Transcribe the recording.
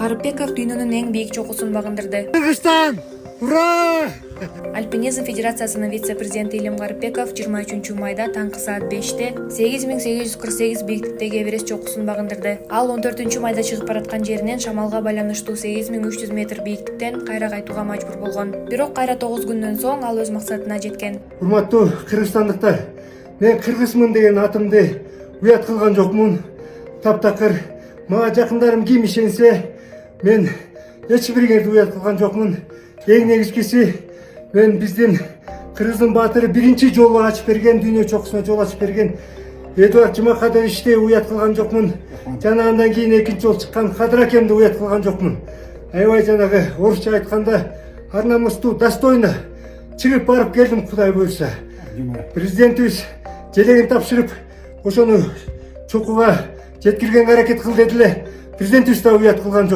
Карыпбеков дүйнөнүн эң бийик чокусун багындырды. Кыргызстан! Ура! Альпинизм Федерациясынын вице-президенти Илим Карыпбеков 23 майда таңкы саат 5-те 8848 бийиктиктеги Эверест чокусун багындырды. Ал 14 майда чыгып бараткан жеринен шамалга байланыштуу 8300 метр бийиктиктен кайра кайтууга мажбур болгон. Бирок кайра 9 күндөн соң ал өз максатына жеткен. Урматтуу кыргызстандыктар, мен кыргызмын деген атымды уят кылган жокмун. Таптакыр мага жакындарым ким ишенсе, мен эч бириңерди уят кылган жокмун. Эң негизгиси, мен биздин кыргыздын баатыры биринчи жолу ачып берген, дүйнө чокусуна жол ачып берген Эдуард Жумакадовичти уят кылган жокмун. Жана андан кийин экинчи жол чыккан Кадыр акемди уят кылган жокмун. Аябай жанагы орусча айтканда арнамыстуу, достойно чыгып барып келдим, Кудай буйрса. Президентибиз желегин тапшырып, ошону чокуга жеткиргенге аракет кыл дедиле. Президентибиз да уят кылган жок.